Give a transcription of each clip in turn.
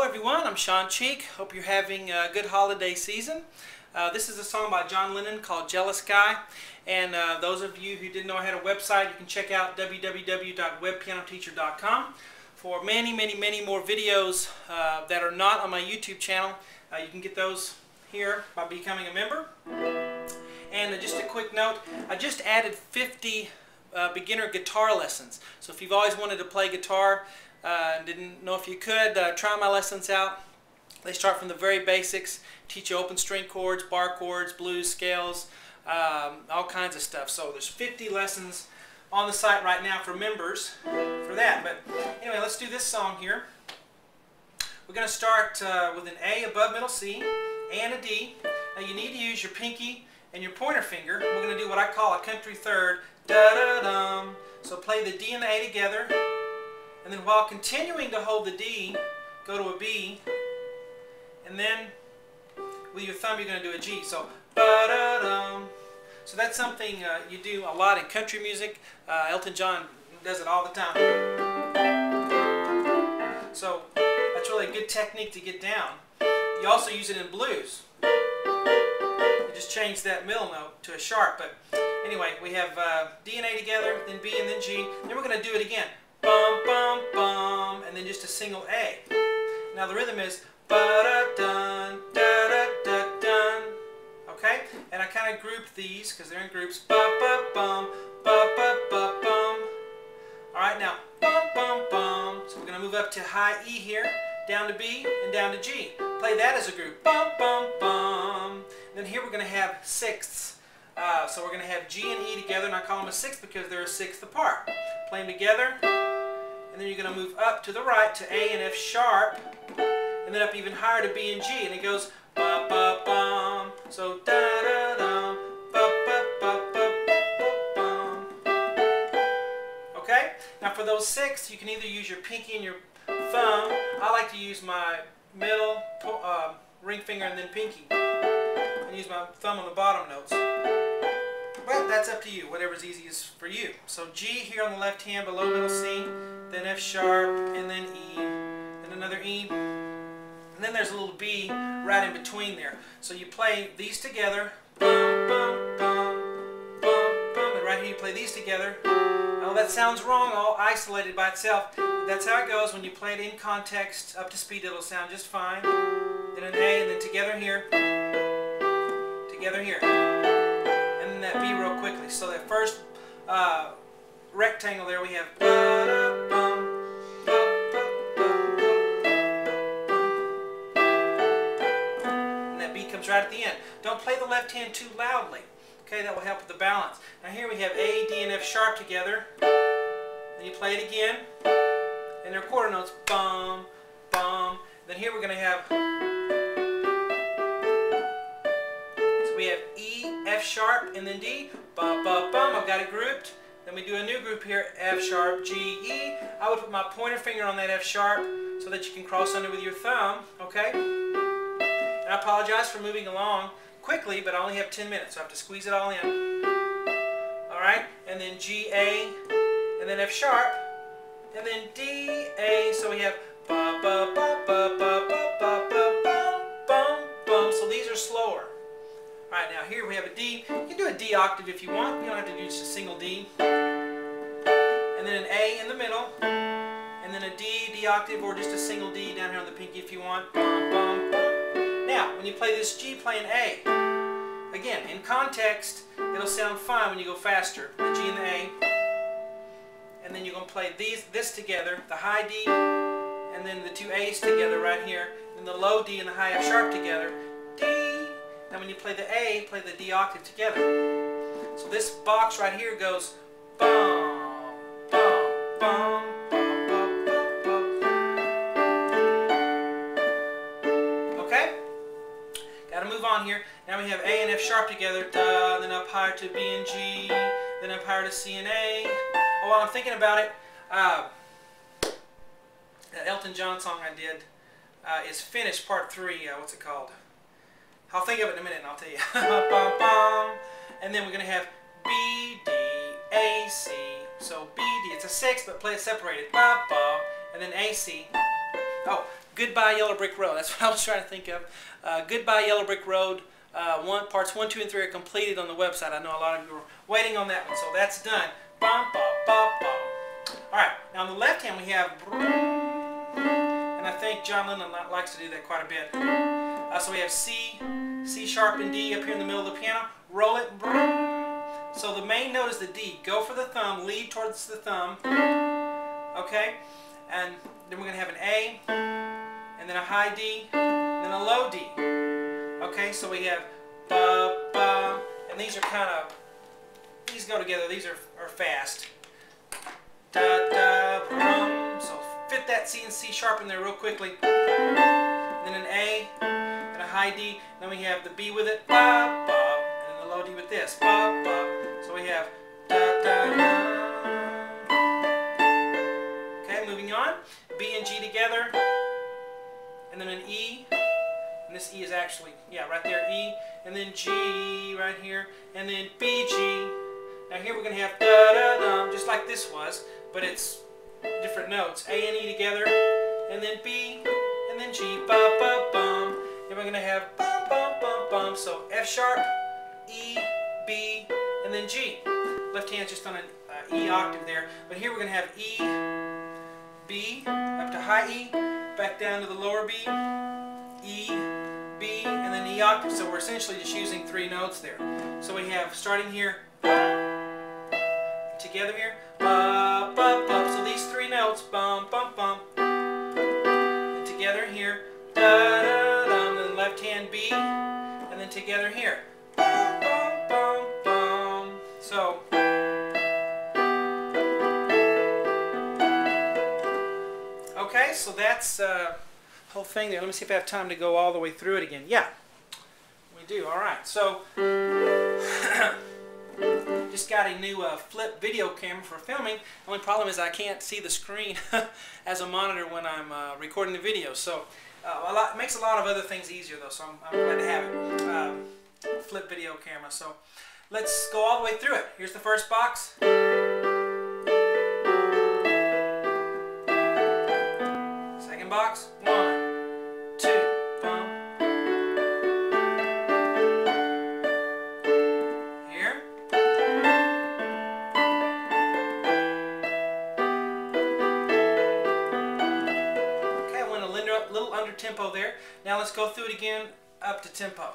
everyone, I'm Sean Cheek. Hope you're having a good holiday season. This is a song by John Lennon called Jealous Guy. And those of you who didn't know I had a website, you can check out www.webpianoteacher.com for many more videos that are not on my YouTube channel. You can get those here by becoming a member. And just a quick note, I just added 50 beginner guitar lessons. So if you've always wanted to play guitar, didn't know if you could, try my lessons out. They start from the very basics, teach you open string chords, bar chords, blues, scales, all kinds of stuff. So there's 50 lessons on the site right now for members for that. But anyway, let's do this song here. We're going to start with an A above middle C and a D. Now you need to use your pinky and your pointer finger. We're going to do what I call a country third. Da-da-dum. So play the D and the A together. And then while continuing to hold the D, go to a B, and then with your thumb you're going to do a G. So, ba-da-dum. So that's something you do a lot in country music. Elton John does it all the time. So that's really a good technique to get down. You also use it in blues. You just change that middle note to a sharp. But anyway, we have D and A together, then B and then G. Then we're going to do it again. Bum, bum, bum, and then just a single A. Now the rhythm is ba-da-dun, da-da-da-dun. Okay? And I kind of grouped these because they're in groups. Ba-ba-bum, ba-ba-ba-bum. Alright, now bum, bum, bum. So we're going to move up to high E here, down to B, and down to G. Play that as a group. Bum, bum, bum. And then here we're going to have sixths. So we're going to have G and E together, and I call them a sixth because they're a sixth apart. Play them together. And then you're going to move up to the right to A and F sharp, and then up even higher to B and G, and it goes ba ba bum. So da da dum, ba ba ba ba ba bum. Okay? Now for those sixths, you can either use your pinky and your thumb. I like to use my middle ring finger and then pinky, and use my thumb on the bottom notes. Well, that's up to you, whatever's easiest for you. So G here on the left hand, below middle C, then F sharp, and then E, then another E, and then there's a little B right in between there. So you play these together, bum, bum, bum, bum, bum, and right here you play these together. Now that sounds wrong, all isolated by itself. That's how it goes when you play it in context, up to speed it'll sound just fine. Then an A, and then together here, together here. That B real quickly. So that first rectangle there we have ba-da-bum, ba-ba-bum, and that B comes right at the end. Don't play the left hand too loudly. Okay, that will help with the balance. Now here we have A, D, and F sharp together. Then you play it again, and they're quarter notes. Bum, bum. Then here we're going to have. We have E, F sharp, and then D. Bum, bum, bum. I've got it grouped. Then we do a new group here, F sharp, G, E. I would put my pointer finger on that F sharp so that you can cross under with your thumb, okay? And I apologize for moving along quickly, but I only have 10 minutes, so I have to squeeze it all in. Alright, and then G, A, and then F sharp, and then D, A. So we have ba, ba, ba, ba, ba, ba, ba, ba, bum, bum, bum. So these are slower. Alright, now here we have a D. You can do a D octave if you want. You don't have to do just a single D. And then an A in the middle. And then a D, D octave, or just a single D down here on the pinky if you want. Bum, bum, bum. Now, when you play this G, play an A. Again, in context, it'll sound fine when you go faster. The G and the A. And then you're going to play this together, the high D, and then the two A's together right here. And the low D and the high F sharp together. D. Now when you play the A, play the D octave together. So this box right here goes bum, bum, bum, bum, bum, bum, bum. Okay? Gotta move on here. Now we have A and F sharp together, da, then up higher to B and G, then up higher to C and A. Oh, while I'm thinking about it, that Elton John song I did is Finished Part 3. What's it called? I'll think of it in a minute and I'll tell you. Bum, bum. And then we're going to have B, D, A, C. So B, D, it's a sixth, but play it separated. Ba, ba, and then A, C. Oh, Goodbye Yellow Brick Road. That's what I was trying to think of. Goodbye Yellow Brick Road. Parts 1, 2, and 3 are completed on the website. I know a lot of you were waiting on that one, so that's done. Bum, bum, bum, bum. All right, now on the left hand we have, and I think John Lennon likes to do that quite a bit. So we have C, C sharp, and D up here in the middle of the piano. Roll it. So the main note is the D. Go for the thumb, lead towards the thumb. Okay, and then we're going to have an A, and then a high D, and then a low D. Okay, so we have ba, ba, and these are kind of, these go together, these are fast. Da, da, brum. So fit that C and C sharp in there real quickly. And then an A, and a high D, then we have the B with it, ba, ba, and then the low D with this, ba, ba. So we have da, da, da. Okay, moving on, B and G together, and then an E. And this E is actually, yeah, right there, E, and then G right here, and then B, G. Now here we're going to have da-da-dum, just like this was, but it's different notes. A and E together, and then B, and then G, ba-ba-bum. And we're going to have bum-bum-bum-bum. So F sharp, E, B, and then G. Left hand's just on an E octave there. But here we're going to have E, B, up to high E, back down to the lower B, E, B, and then E octave. So we're essentially just using 3 notes there. So we have, starting here, together here, ba, ba, ba. So these 3 notes, bum, bum, bum. And together here, da, da, dum. Then left hand B, and then together here, bum, bum, bum, bum. So, okay, so that's whole thing there. Let me see if I have time to go all the way through it again. Yeah, we do. All right. So just got a new flip video camera for filming. The only problem is I can't see the screen as a monitor when I'm recording the video. So it makes a lot of other things easier though. So I'm glad to have it. Flip video camera. So let's go all the way through it. Here's the first box. Second box. 1, 2, bum. Here. Okay, I went a little under tempo there. Now let's go through it again up to tempo.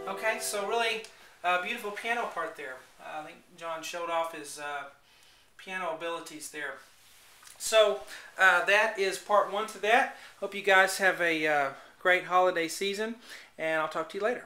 Okay, so really beautiful piano part there. I think John showed off his piano abilities there. So that is part 1 to that. Hope you guys have a great holiday season, and I'll talk to you later.